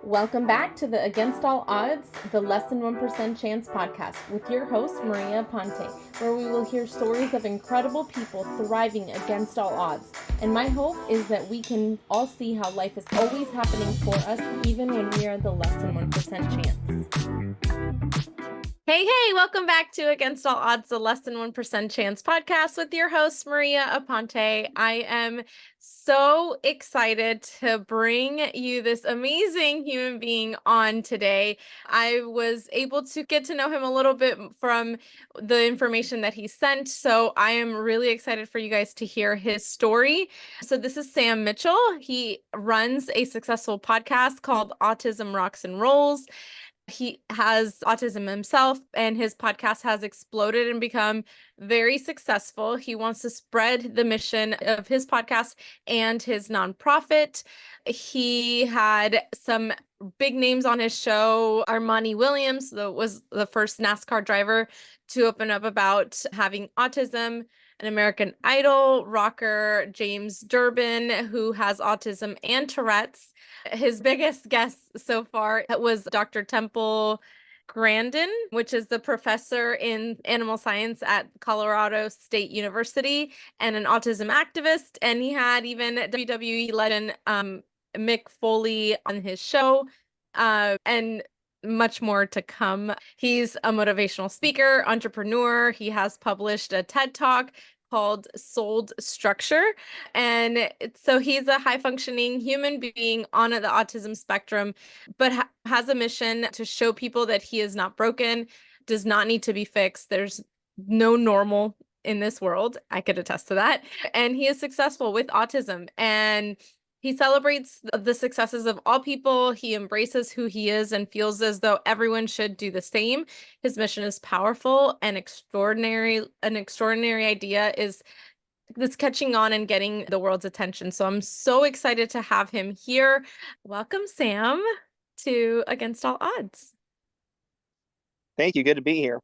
Welcome back to the Against All Odds, the Less Than 1% Chance podcast with your host, Maria Ponte, where we will hear stories of incredible people thriving against all odds. And my hope is that we can all see how life is always happening for us, even when we are the less than 1% chance. Hey, welcome back to Against All Odds, the Less Than 1% Chance podcast with your host, Maria Aponte. I am so excited to bring you this amazing human being on today. I was able to get to know him a little bit from the information that he sent, so I am really excited for you guys to hear his story. So this is Sam Mitchell. He runs a successful podcast called Autism Rocks and Rolls. He has autism himself, and his podcast has exploded and become very successful. He wants to spread the mission of his podcast and his nonprofit. He had some big names on his show. Monty Williams was the first NASCAR driver to open up about having autism. An American Idol rocker, James Durbin, who has autism and Tourette's. His biggest guest so far was Dr. Temple Grandin, which is the professor in animal science at Colorado State University and an autism activist. And he had even WWE legend Mick Foley on his show, and much more to come. He's a motivational speaker, entrepreneur. He has published a TED Talk called Souled Structure. And so he's a high functioning human being on the autism spectrum, but has a mission to show people that he is not broken, does not need to be fixed. There's no normal in this world. I could attest to that. And he is successful with autism, and he celebrates the successes of all people. He embraces who he is and feels as though everyone should do the same. His mission is powerful and extraordinary. An extraordinary idea is that's catching on and getting the world's attention. So I'm so excited to have him here. Welcome, Sam, to Against All Odds. Thank you. Good to be here.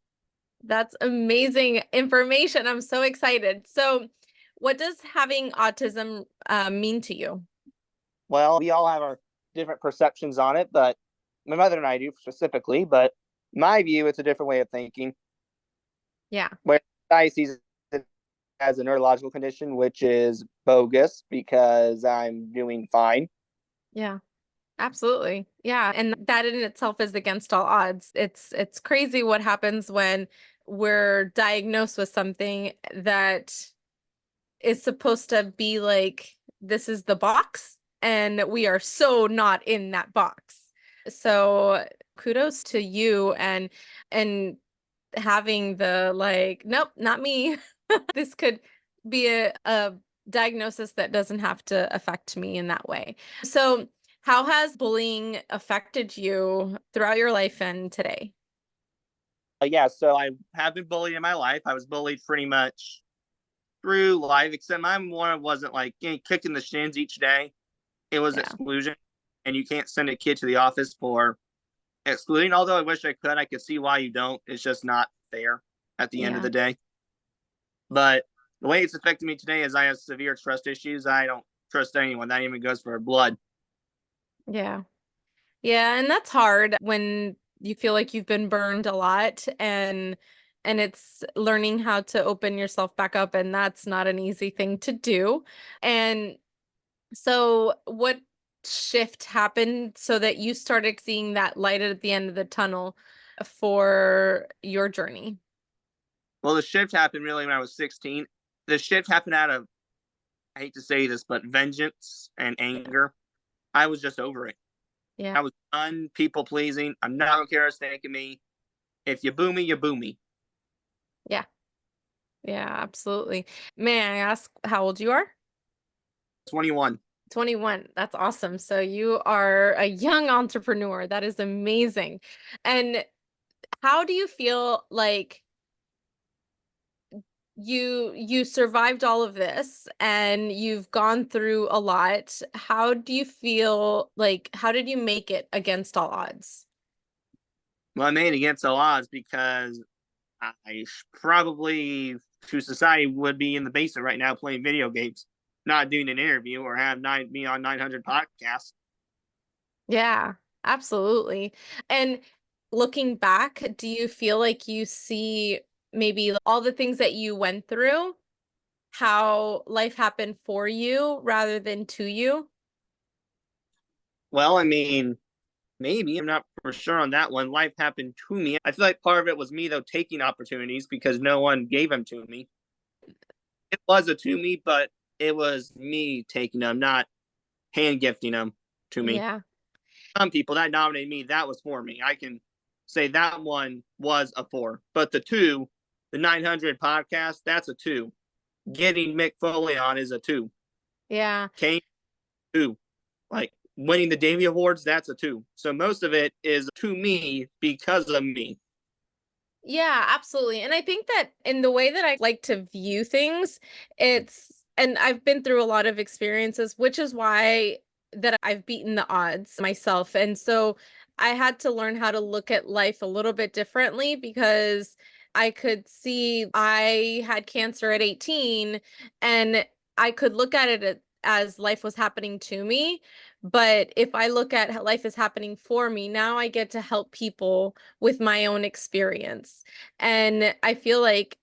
That's amazing information. I'm so excited. So what does having autism mean to you? Well, we all have our different perceptions on it, but my mother and I do specifically, but my view, it's a different way of thinking. Yeah. Where I see it as a neurological condition, which is bogus because I'm doing fine. Yeah, absolutely. Yeah. And that in itself is against all odds. It's crazy what happens when we're diagnosed with something that is supposed to be like, this is the box, and we are so not in that box. So kudos to you and having the like, nope, not me. This could be a diagnosis that doesn't have to affect me in that way. So how has bullying affected you throughout your life and today? Yeah, so I have been bullied in my life. I was bullied pretty much through life, except my one wasn't like getting kicked in the shins each day. It was exclusion, and you can't send a kid to the office for excluding. Although I wish I could see why you don't. It's just not fair at the end of the day. But the way it's affected me today is I have severe trust issues. I don't trust anyone. That even goes for blood. Yeah. Yeah, and that's hard when you feel like you've been burned a lot, and it's learning how to open yourself back up, and that's not an easy thing to do. And so what shift happened so that you started seeing that light at the end of the tunnel for your journey? Well, the shift happened really when I was 16. The shift happened out of, I hate to say this, but vengeance and anger. I was just over it. Yeah. I was done people pleasing. I'm not going to care what you think of me. If you boo me, you boo me. Yeah. Yeah, absolutely. May I ask how old you are? 21. 21. That's awesome. So you are a young entrepreneur. That is amazing. And how do you feel like you survived all of this and you've gone through a lot? How do you feel like, how did you make it against all odds? Well, I made against all odds because I probably to society would be in the basement right now playing video games, not doing an interview or have me on 900 podcasts. Yeah, Absolutely. And looking back, do you feel like you see maybe all the things that you went through, how life happened for you rather than to you? Well, I mean, maybe. I'm not for sure on that one. Life happened to me. I feel like part of it was me, though, taking opportunities because no one gave them to me. It was a to me, but it was me taking them, not hand gifting them to me. Yeah. Some people that nominated me, that was for me. I can say that one was a four. But the two, the 900 podcast, that's a two. Getting Mick Foley on is a two. Yeah. Kane, two. Like winning the Davey Awards, that's a two. So most of it is to me because of me. Yeah, absolutely. And I think that in the way that I like to view things, and I've been through a lot of experiences, which is why that I've beaten the odds myself. And so I had to learn how to look at life a little bit differently because I could see I had cancer at 18 and I could look at it as life was happening to me. But if I look at how life is happening for me, now I get to help people with my own experience. And I feel like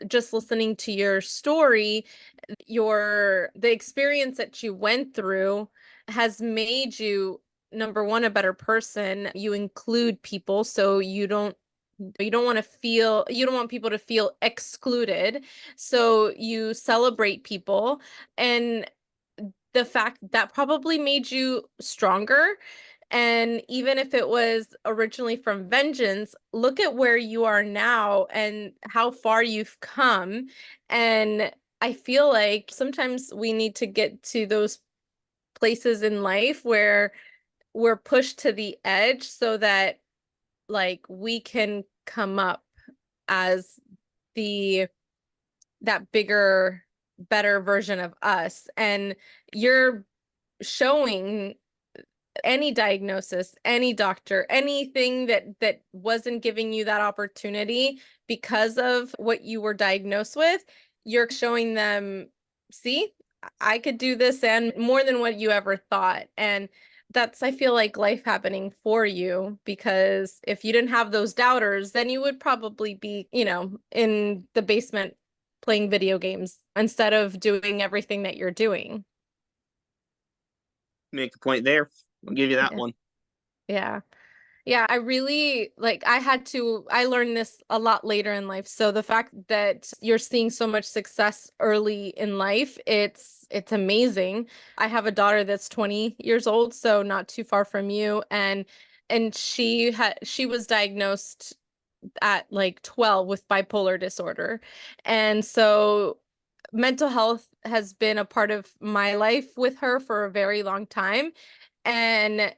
just listening to your story, the experience that you went through has made you, number one, a better person. You include people, so you don't want people to feel excluded. So you celebrate people. And the fact that probably made you stronger. And even if it was originally from vengeance, look at where you are now and how far you've come. And I feel like sometimes we need to get to those places in life where we're pushed to the edge so that like we can come up as the that bigger, better version of us. And you're showing any diagnosis, any doctor, anything that wasn't giving you that opportunity because of what you were diagnosed with, you're showing them, see, I could do this and more than what you ever thought. And that's, I feel like, life happening for you, because if you didn't have those doubters, then you would probably be, in the basement playing video games instead of doing everything that you're doing. Make a point there. I'll give you that Yeah. one. Yeah. Yeah, I really I learned this a lot later in life. So the fact that you're seeing so much success early in life, it's amazing. I have a daughter that's 20 years old, so not too far from you, and she was diagnosed at like 12 with bipolar disorder. And so mental health has been a part of my life with her for a very long time. And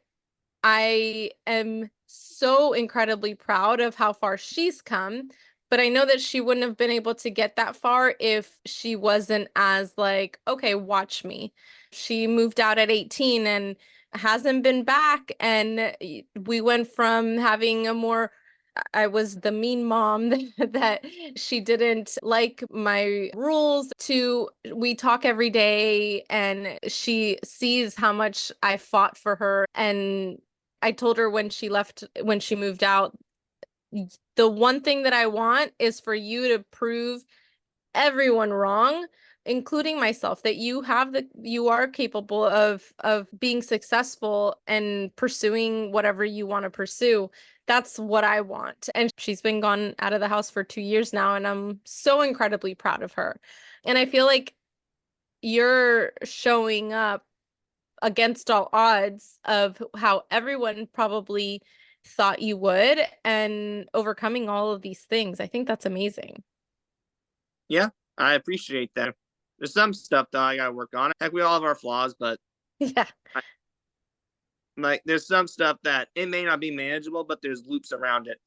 I am so incredibly proud of how far she's come, but I know that she wouldn't have been able to get that far if she wasn't as like, okay, watch me. She moved out at 18 and hasn't been back. And we went from having a more I was the mean mom that she didn't like my rules to we talk every day and she sees how much I fought for her. And I told her when she moved out, the one thing that I want is for you to prove everyone wrong, including myself, that you are capable of being successful and pursuing whatever you want to pursue. That's what I want. And she's been gone out of the house for 2 years now, and I'm so incredibly proud of her. And I feel like you're showing up against all odds of how everyone probably thought you would and overcoming all of these things. I think that's amazing. Yeah, I appreciate that. There's some stuff that I gotta work on. Heck, we all have our flaws, but Yeah. I, like there's some stuff that it may not be manageable, but there's loops around it.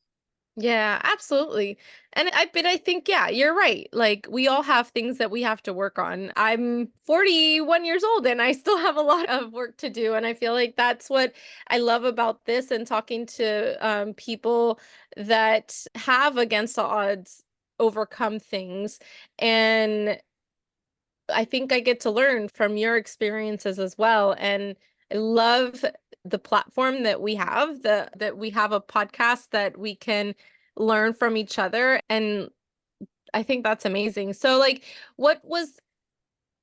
Yeah, absolutely. But I think, yeah, you're right. Like we all have things that we have to work on. I'm 41 years old and I still have a lot of work to do. And I feel like that's what I love about this and talking to people that have against the odds overcome things. And I think I get to learn from your experiences as well. And I love the platform that we have, that we have a podcast that we can learn from each other. And I think that's amazing. So like, what was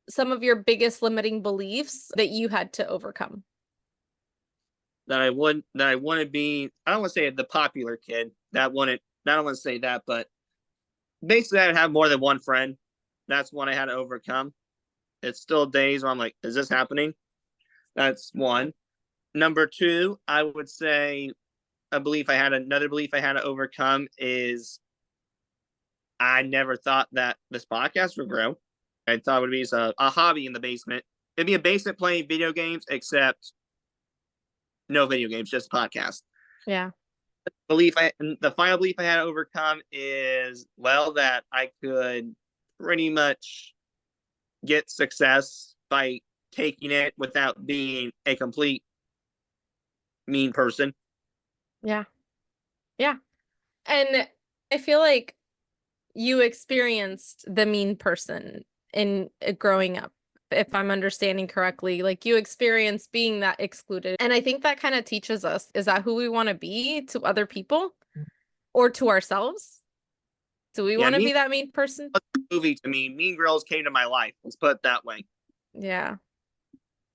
some of your biggest limiting beliefs that you had to overcome? That I want to be, I don't want to say the popular kid. I don't want to say that, but basically I'd have more than one friend. That's one I had to overcome. It's still days where I'm like, is this happening? That's one. Number two, I would say another belief I had to overcome is I never thought that this podcast would grow. I thought it would be a hobby in the basement. It'd be a basement playing video games, except no video games, just podcast. Yeah. The final belief I had to overcome is, well, that I could pretty much get success by taking it without being a complete mean person. Yeah. Yeah. And I feel like you experienced the mean person in growing up, if I'm understanding correctly. Like you experienced being that excluded. And I think that kind of teaches us, is that who we want to be to other people or to ourselves? Do we want to be that mean person? Movie to me, Mean Girls came to my life. Let's put it that way. Yeah.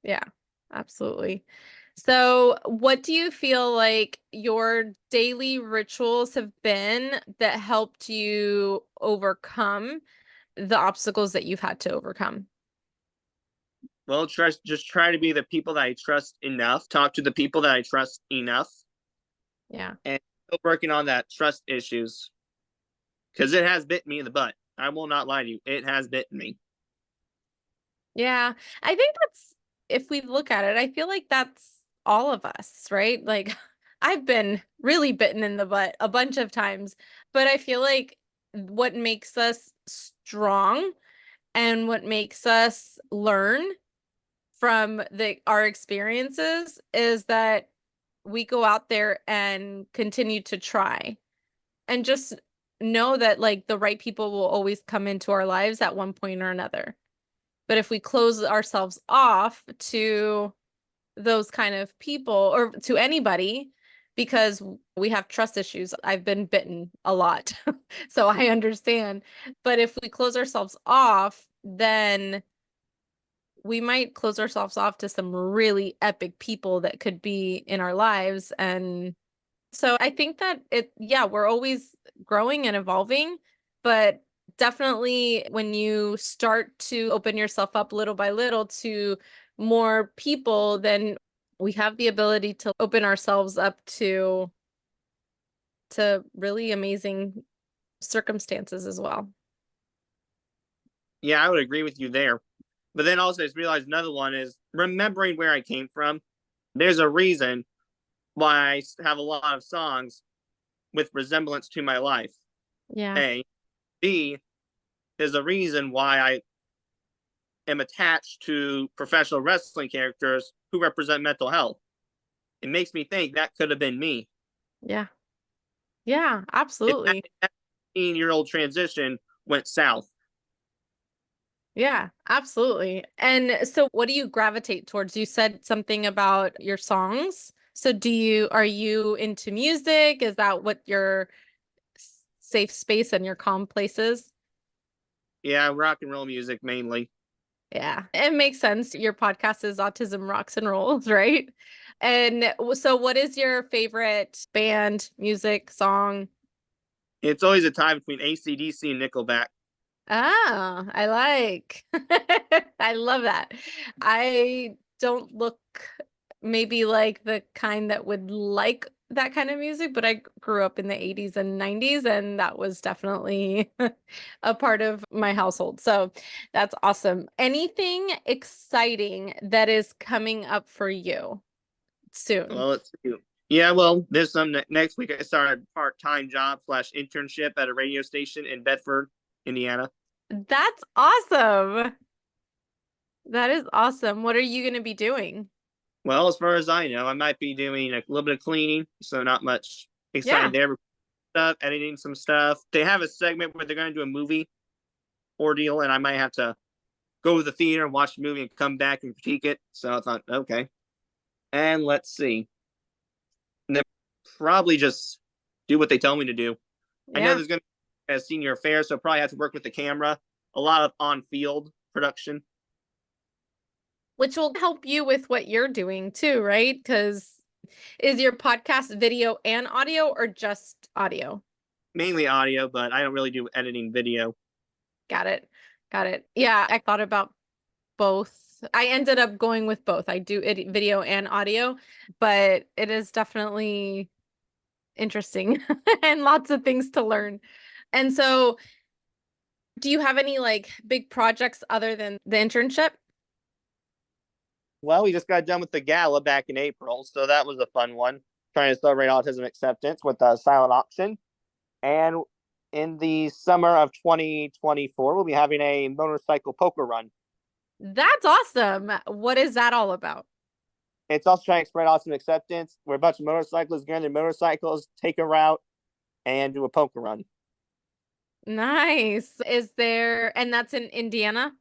Yeah, absolutely. So, what do you feel like your daily rituals have been that helped you overcome the obstacles that you've had to overcome? Well, just try to be the people that I trust enough, talk to the people that I trust enough. Yeah. And still working on that trust issues, because it has bitten me in the butt. I will not lie to you. It has bitten me. Yeah. I think that's, if we look at it, I feel like that's all of us, right? Like I've been really bitten in the butt a bunch of times, but I feel like what makes us strong and what makes us learn from our experiences is that we go out there and continue to try and just know that like the right people will always come into our lives at one point or another. But if we close ourselves off to those kind of people or to anybody because we have trust issues, I've been bitten a lot, so I understand. But if we close ourselves off, then we might close ourselves off to some really epic people that could be in our lives. And so I think that we're always growing and evolving, but definitely when you start to open yourself up little by little to more people, then we have the ability to open ourselves up to really amazing circumstances as well. Yeah, I would agree with you there. But then also I just realized another one is remembering where I came from. There's a reason why I have a lot of songs with resemblance to my life. Yeah. A. B. Is a reason why I am attached to professional wrestling characters who represent mental health. It makes me think that could have been me. Yeah. Yeah, absolutely. That 18-year-old transition went south. Yeah, absolutely. And so what do you gravitate towards? You said something about your songs. So are you into music? Is that what your safe space and your calm place is? Yeah, rock and roll music mainly. Yeah, it makes sense. Your podcast is Autism Rocks and Rolls, right? And so what is your favorite band, music, song? It's always a tie between AC/DC and Nickelback. Ah, I like. I love that. I don't look maybe like the kind that would like that kind of music, but I grew up in the 80s and 90s, and that was definitely a part of my household. So that's awesome. Anything exciting that is coming up for you soon? Well, let's see. Yeah, well, there's some next week. I started a part-time job / internship at a radio station in Bedford, Indiana. That's awesome. That is awesome. What are you going to be doing? Well, as far as I know, I might be doing a little bit of cleaning, so not much exciting there. Stuff, editing some stuff. They have a segment where they're going to do a movie ordeal, and I might have to go to the theater and watch the movie and come back and critique it. So I thought, okay. And let's see. And then probably just do what they tell me to do. I know Yeah. there's going to be a senior affair, so probably have to work with the camera. A lot of on-field production. Which will help you with what you're doing too, right? Because is your podcast video and audio or just audio? Mainly audio, but I don't really do editing video. Got it. Got it. Yeah, I thought about both. I ended up going with both. I do video and audio, but it is definitely interesting and lots of things to learn. And so, do you have any like big projects other than the internship? Well, we just got done with the gala back in April, so that was a fun one. Trying to celebrate autism acceptance with a silent auction. And in the summer of 2024, we'll be having a motorcycle poker run. That's awesome. What is that all about? It's also trying to spread autism acceptance. We're a bunch of motorcyclists get on their motorcycles, take a route, and do a poker run. Nice. Is there, and that's in Indiana?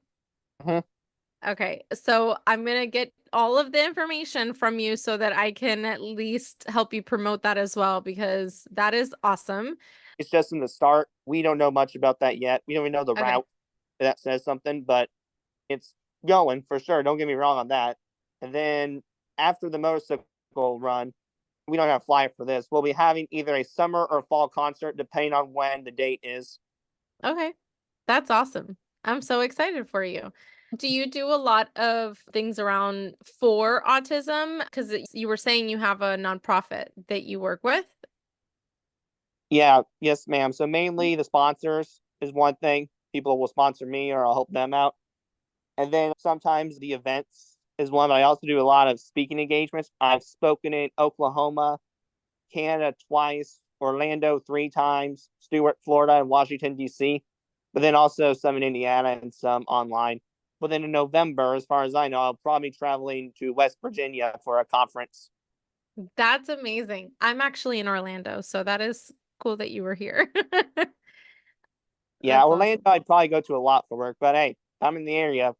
Mhm. Okay, so I'm gonna get all of the information from you so that I can at least help you promote that as well, because that is awesome. It's just in the start. We don't know much about that yet. We don't even know the Okay. route that says something, but it's going for sure. Don't get me wrong on that. And then after the motorcycle run, we don't have a flyer for this. We'll be having either a summer or fall concert, depending on when the date is. Okay. That's awesome. I'm so excited for you. Do you do a lot of things around for autism? Because you were saying you have a nonprofit that you work with. Yeah, yes, ma'am. So mainly the sponsors is one thing. People will sponsor me or I'll help them out. And then sometimes the events is one. But I also do a lot of speaking engagements. I've spoken in Oklahoma, Canada twice, Orlando 3 times, Stewart, Florida, and Washington, D.C., but then also some in Indiana and some online. But then in November, as far as I know, I'll probably be traveling to West Virginia for a conference. That's amazing. I'm actually in Orlando, so that is cool that you were here. Yeah, That's Orlando, awesome. I'd probably go to a lot for work, but hey, if I'm in the area,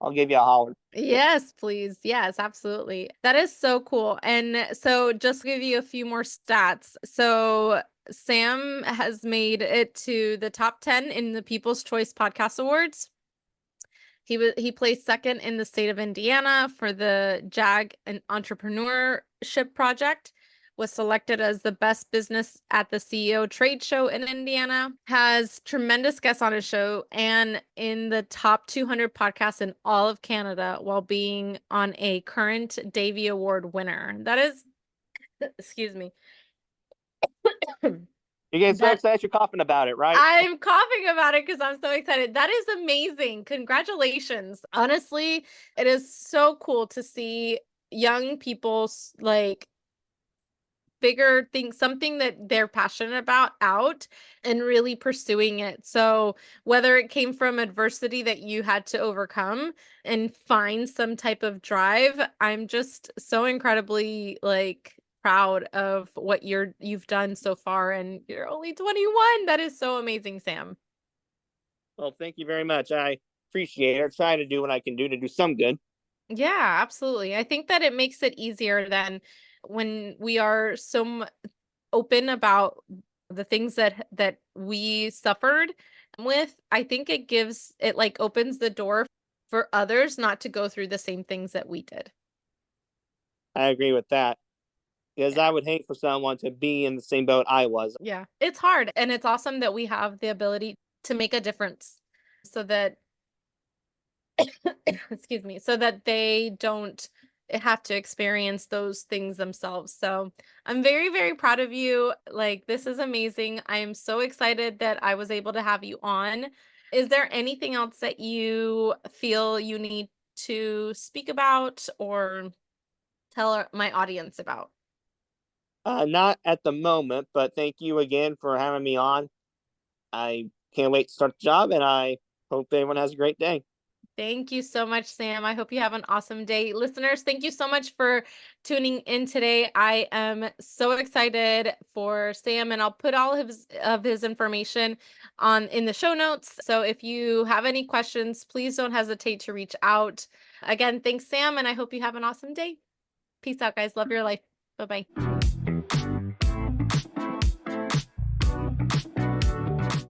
I'll give you a holler. Yes, please. Yes, absolutely. That is so cool. And so just to give you a few more stats. So Sam has made it to the top 10 in the People's Choice Podcast Awards. He placed second in the state of Indiana for the JAG and Entrepreneurship Project, was selected as the best business at the CEO trade show in Indiana, has tremendous guests on his show, and in the top 200 podcasts in all of Canada while being on a current Davey Award winner. That is, excuse me. You get so That excited you're coughing about it, right? I'm coughing about it because I'm so excited. That is amazing. Congratulations. Honestly, it is so cool to see young people like figure things, something that they're passionate about out and really pursuing it. So whether it came from adversity that you had to overcome and find some type of drive, I'm just so incredibly like proud of what you've done so far, and you're only 21. That is so amazing, Sam. Well, thank you very much. I appreciate it. I try to do what I can do to do some good. Yeah, absolutely. I think that it makes it easier than when we are so open about the things that we suffered with. I think it like opens the door for others not to go through the same things that we did. I agree with that because Yeah. I would hate for someone to be in the same boat I was. Yeah. It's hard, and it's awesome that we have the ability to make a difference so that excuse me, so that they don't have to experience those things themselves. So I'm very, very proud of you. Like, this is amazing. I am so excited that I was able to have you on. Is there anything else that you feel you need to speak about or tell my audience about? Not at the moment, but thank you again for having me on. I can't wait to start the job, and I hope everyone has a great day. Thank you so much, Sam. I hope you have an awesome day. Listeners, thank you so much for tuning in today. I am so excited for Sam, and I'll put all of his information on in the show notes. So if you have any questions, please don't hesitate to reach out. Again, thanks, Sam, and I hope you have an awesome day. Peace out, guys. Love your life. Bye-bye.